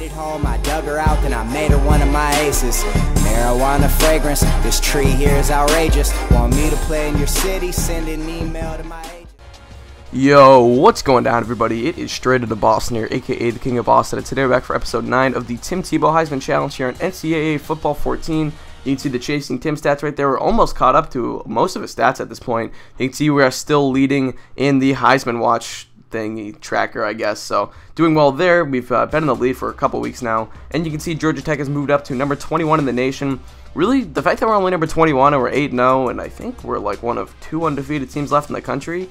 made it home, I dug her out, then I made her one of my aces. Marijuana fragrance, this tree here is outrageous. Want me to play in your city? Send an email to my agent. Yo, what's going down, everybody? It is Straight to Boston here, aka the King of Boston, and today we're back for episode 9 of the Tim Tebow Heisman Challenge here on NCAA Football 14. You can see the Chasing Tim stats right there. We're almost caught up to most of his stats at this point. You can see we are still leading in the Heisman Watch thingy tracker, I guess. So doing well there. We've been in the lead for a couple weeks now, and you can see Georgia Tech has moved up to number 21 in the nation. Really, the fact that we're only number 21 and we're 8-0, and I think we're like one of 2 undefeated teams left in the country,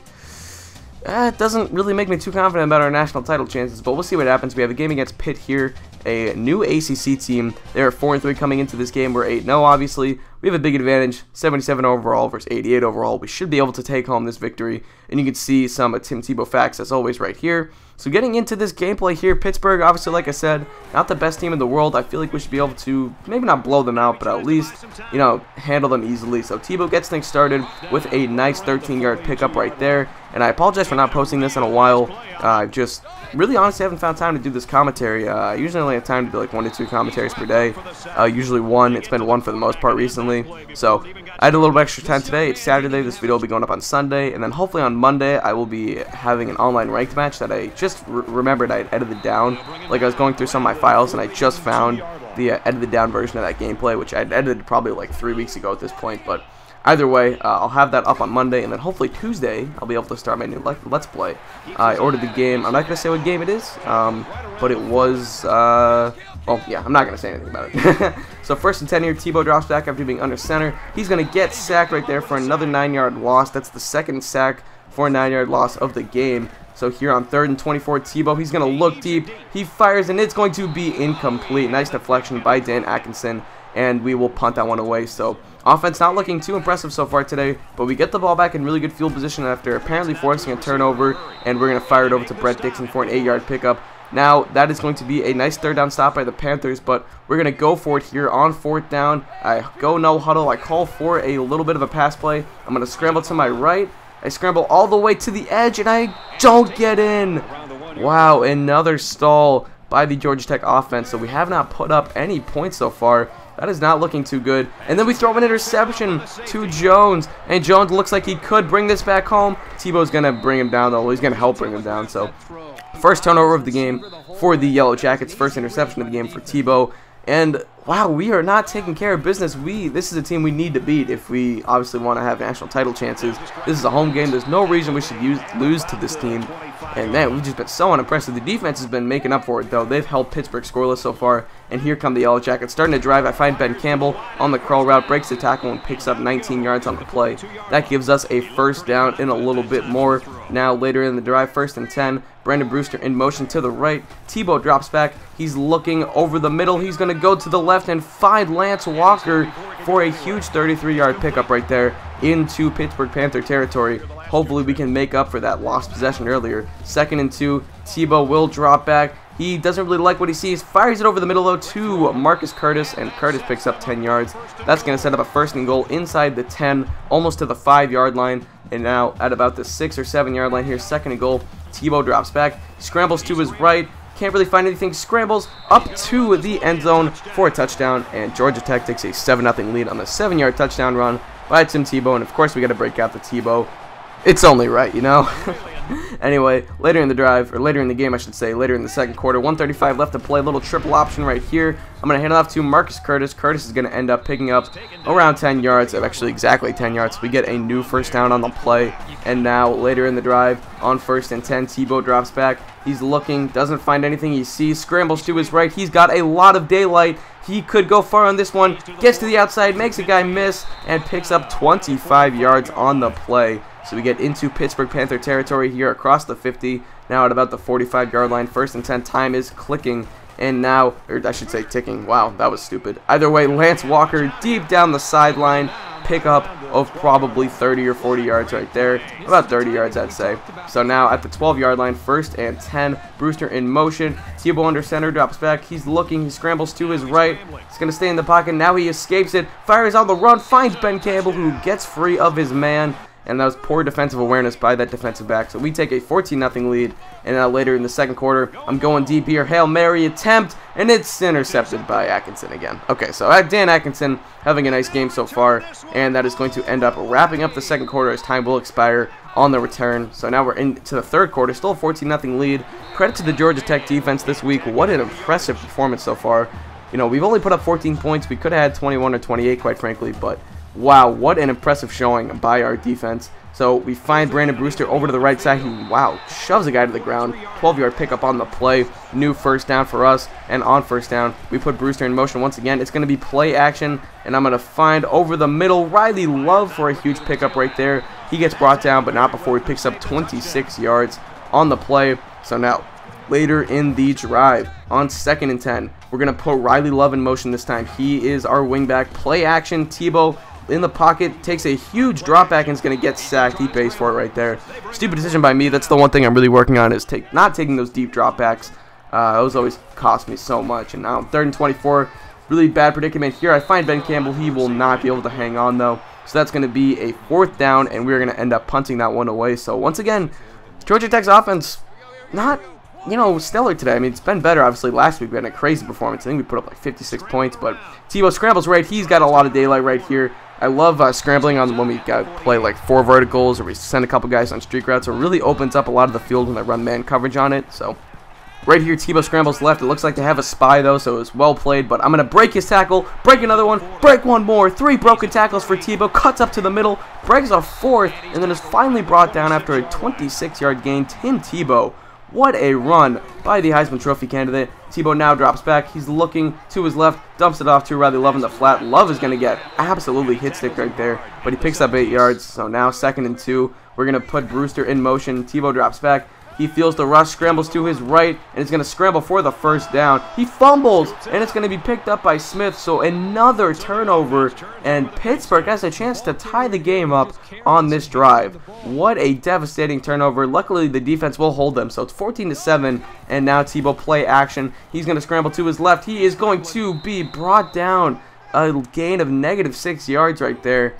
it doesn't really make me too confident about our national title chances, but we'll see what happens. We have a game against Pitt here, a new ACC team. They're 4-3 coming into this game. We're 8-0, obviously. We have a big advantage, 77 overall versus 88 overall. We should be able to take home this victory, and you can see some Tim Tebow facts, as always, right here. So getting into this gameplay here, Pittsburgh, obviously, like I said, not the best team in the world. I feel like we should be able to maybe not blow them out, but at least, you know, handle them easily. So Tebow gets things started with a nice 13-yard pickup right there. And I apologize for not posting this in a while. I just really honestly haven't found time to do this commentary. I usually only have time to do like 1 to 2 commentaries per day. Usually 1. It's been 1 for the most part recently. So I had a little bit extra time today. It's Saturday. This video will be going up on Sunday. And then hopefully on Monday I will be having an online ranked match that I just remembered I had edited down. Like I was going through some of my files and I just found the edited down version of that gameplay, which I had edited probably like 3 weeks ago at this point. But either way, I'll have that up on Monday, and then hopefully Tuesday, I'll be able to start my new Let's Play. I ordered the game. I'm not going to say what game it is, but it was, oh, yeah, I'm not going to say anything about it. So first and 10 here, Tebow drops back after being under center. He's going to get sacked right there for another 9-yard loss. That's the second sack for a 9-yard loss of the game. So here on 3rd and 24, Tebow, he's going to look deep. He fires, and it's going to be incomplete. Nice deflection by Dan Atkinson, and we will punt that one away. So offense not looking too impressive so far today, but we get the ball back in really good field position after apparently forcing a turnover, and we're going to fire it over to Brett Dixon for an 8-yard pickup. Now, that is going to be a nice 3rd down stop by the Panthers, but we're going to go for it here on 4th down. I go no huddle. I call for a little bit of a pass play. I'm going to scramble to my right. I scramble all the way to the edge, and I don't get in. Wow, another stall by the Georgia Tech offense, so we have not put up any points so far. That is not looking too good. And then we throw an interception to Jones, and Jones looks like he could bring this back home. Tebow's going to bring him down, though. He's going to help bring him down. So first turnover of the game for the Yellow Jackets, first interception of the game for Tebow. And wow, we are not taking care of business. This is a team we need to beat if we obviously want to have national title chances. This is a home game. There's no reason we should lose to this team. And man, we've just been so unimpressive. The defense has been making up for it, though. They've held Pittsburgh scoreless so far. And here come the Yellow Jackets starting to drive. I find Ben Campbell on the curl route, breaks the tackle, and picks up 19 yards on the play. That gives us a 1st down and a little bit more. Now later in the drive, 1st and 10. Brandon Brewster in motion to the right. Tebow drops back. He's looking over the middle. He's going to go to the left and find Lance Walker for a huge 33-yard pickup right there into Pittsburgh Panther territory. Hopefully we can make up for that lost possession earlier. 2nd and 2. Tebow will drop back. He doesn't really like what he sees. Fires it over the middle, though, to Marcus Curtis, and Curtis picks up 10 yards. That's going to set up a 1st and goal inside the 10, almost to the 5-yard line. And now at about the 6 or 7-yard line here, 2nd and goal. Tebow drops back, scrambles to his right. Can't really find anything. Scrambles up to the end zone for a touchdown, and Georgia Tech takes a 7-0 lead on the 7-yard touchdown run by Tim Tebow. And of course, we got to break out the Tebow. It's only right, you know. Anyway, later in the drive, or later in the game, I should say, later in the 2nd quarter, 1:35 left to play. Little triple option right here. I'm going to hand it off to Marcus Curtis. Curtis is going to end up picking up around 10 yards, actually exactly 10 yards. We get a new 1st down on the play. And now, later in the drive, on 1st and 10, Tebow drops back. He's looking, doesn't find anything he sees, scrambles to his right. He's got a lot of daylight. He could go far on this one, gets to the outside, makes a guy miss, and picks up 25 yards on the play. So we get into Pittsburgh Panther territory here across the 50. Now at about the 45-yard line, 1st and 10, time is clicking. And now, or I should say ticking. Wow, that was stupid. Either way, Lance Walker deep down the sideline. Pickup of probably 30 or 40 yards right there. About 30 yards, I'd say. So now at the 12-yard line, 1st and 10. Brewster in motion. Tebow under center, drops back. He's looking. He scrambles to his right. He's going to stay in the pocket. Now he escapes it. Fires on the run. Finds Ben Campbell, who gets free of his man. And that was poor defensive awareness by that defensive back. So we take a 14-0 lead. And now later in the 2nd quarter, I'm going deep here. Hail Mary attempt. and it's intercepted by Atkinson again. Okay, so Dan Atkinson having a nice game so far, and that is going to end up wrapping up the second quarter as time will expire on the return. So now we're into the third quarter, still a 14-0 lead. Credit to the Georgia Tech defense this week. What an impressive performance so far. You know, we've only put up 14 points. We could have had 21 or 28, quite frankly, but wow, what an impressive showing by our defense. So we find Brandon Brewster over to the right side. He, wow, shoves a guy to the ground. 12-yard pickup on the play. New first down for us. And on first down, we put Brewster in motion once again. It's going to be play action. And I'm going to find over the middle Riley Love for a huge pickup right there. He gets brought down, but not before he picks up 26 yards on the play. So now, later in the drive, on 2nd and 10, we're going to put Riley Love in motion this time. He is our wingback. Play action. Tebow in the pocket, takes a huge drop back and is going to get sacked. He pays for it right there. Stupid decision by me. That's the one thing I'm really working on, is not taking those deep drop backs. Those always cost me so much. And now 3rd and 24. Really bad predicament here. I find Ben Campbell. He will not be able to hang on though. So that's going to be a 4th down, and we're going to end up punting that one away. So once again, Georgia Tech's offense not, you know, stellar today. I mean, it's been better, obviously. Last week we had a crazy performance. I think we put up like 56 points, but Tebow scrambles right. He's got a lot of daylight right here. I love scrambling on when we play like 4 verticals, or we send a couple guys on streak routes. So it really opens up a lot of the field when I run man coverage on it. So right here, Tebow scrambles left. It looks like they have a spy though, so it was well played. But I'm going to break his tackle, break another one, break one more. 3 broken tackles for Tebow. Cuts up to the middle, breaks a 4th, and then is finally brought down after a 26-yard gain. Tim Tebow. What a run by the Heisman Trophy candidate. Tebow now drops back. He's looking to his left, dumps it off to Riley Love in the flat. Love is going to get absolutely hit stick right there, but he picks up 8 yards. So now 2nd and 2. We're going to put Brewster in motion. Tebow drops back. He feels the rush, scrambles to his right, and is going to scramble for the first down. He fumbles, and it's going to be picked up by Smith. So another turnover, and Pittsburgh has a chance to tie the game up on this drive. What a devastating turnover. Luckily, the defense will hold them. So it's 14-7, and now Tebow play action. He's going to scramble to his left. He is going to be brought down. A gain of -6 yards right there.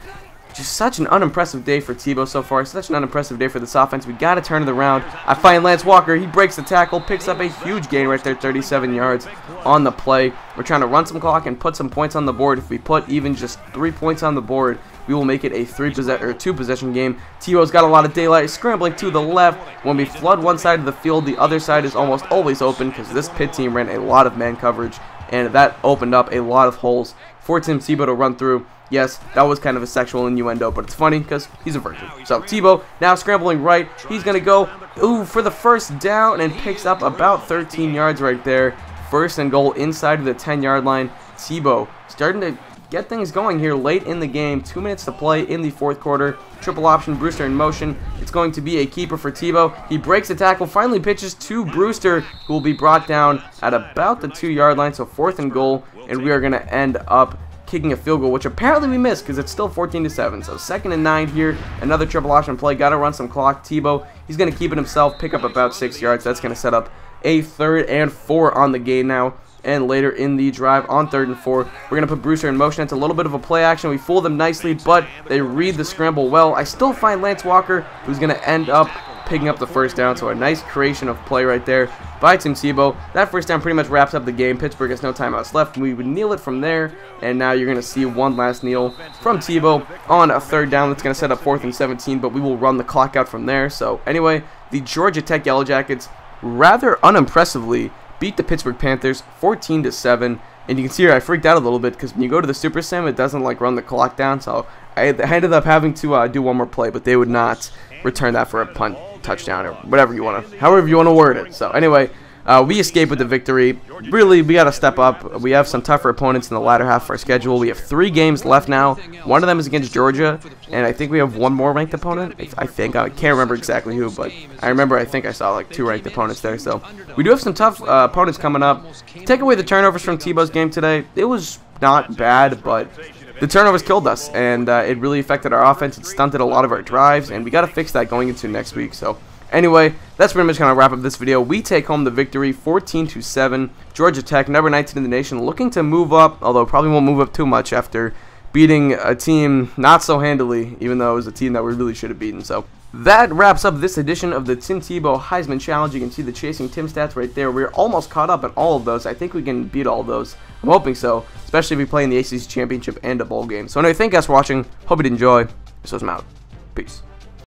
Just such an unimpressive day for Tebow so far. Such an unimpressive day for this offense. We got to turn it around. I find Lance Walker. He breaks the tackle, picks up a huge gain right there, 37 yards on the play. We're trying to run some clock and put some points on the board. If we put even just 3 points on the board, we will make it a 2-possession game. Tebow's got a lot of daylight, scrambling to the left. When we flood one side of the field, the other side is almost always open because this Pitt team ran a lot of man coverage, and that opened up a lot of holes for Tim Tebow to run through. Yes, that was kind of a sexual innuendo, but it's funny because he's a virgin. So Tebow now scrambling right. He's going to go for the first down and picks up about 13 yards right there. 1st and goal inside of the 10-yard line. Tebow starting to get things going here late in the game. 2 minutes to play in the 4th quarter. Triple option, Brewster in motion. It's going to be a keeper for Tebow. He breaks the tackle, finally pitches to Brewster, who will be brought down at about the 2-yard line. So 4th and goal, and we are going to end up kicking a field goal, which apparently we missed because it's still 14-7. So 2nd and 9 here. Another triple option play. Got to run some clock. Tebow, he's going to keep it himself, pick up about 6 yards. That's going to set up a 3rd and 4 on the game now. And later in the drive on 3rd and 4, we're going to put Brewster in motion. It's a little bit of a play action. We fool them nicely, but they read the scramble well. I still find Lance Walker, who's going to end up picking up the first down. So a nice creation of play right there by Tim Tebow. That first down pretty much wraps up the game. Pittsburgh has no timeouts left. We would kneel it from there, and now you're going to see one last kneel from Tebow on a 3rd down. That's going to set up 4th and 17, but we will run the clock out from there. So anyway, the Georgia Tech Yellow Jackets rather unimpressively beat the Pittsburgh Panthers 14-7. And you can see here I freaked out a little bit because when you go to the Super Sim, it doesn't like run the clock down. So I ended up having to do one more play, but they would not return that for a punt, touchdown, or whatever you want to, however you want to word it. So anyway, we escaped with the victory. Really, we got to step up. We have some tougher opponents in the latter half of our schedule. We have 3 games left now. One of them is against Georgia, and I think we have one more ranked opponent. I think. I can't remember exactly who, but I think I saw like 2 ranked opponents there. So we do have some tough opponents coming up. Take away the turnovers from Tebow's game today. It was not bad, but the turnovers killed us, and it really affected our offense. It stunted a lot of our drives, and we got to fix that going into next week. So anyway, that's pretty much going to wrap up this video. We take home the victory 14-7. Georgia Tech, number 19 in the nation, looking to move up, although probably won't move up too much after beating a team not so handily, even though it was a team that we really should have beaten. So that wraps up this edition of the Tim Tebow Heisman Challenge. You can see the Chasing Tim stats right there. We're almost caught up in all of those. I think we can beat all of those. I'm hoping so, especially if we play in the ACC Championship and a bowl game. So anyway, thank you guys for watching. Hope you did enjoy. This was out. Peace.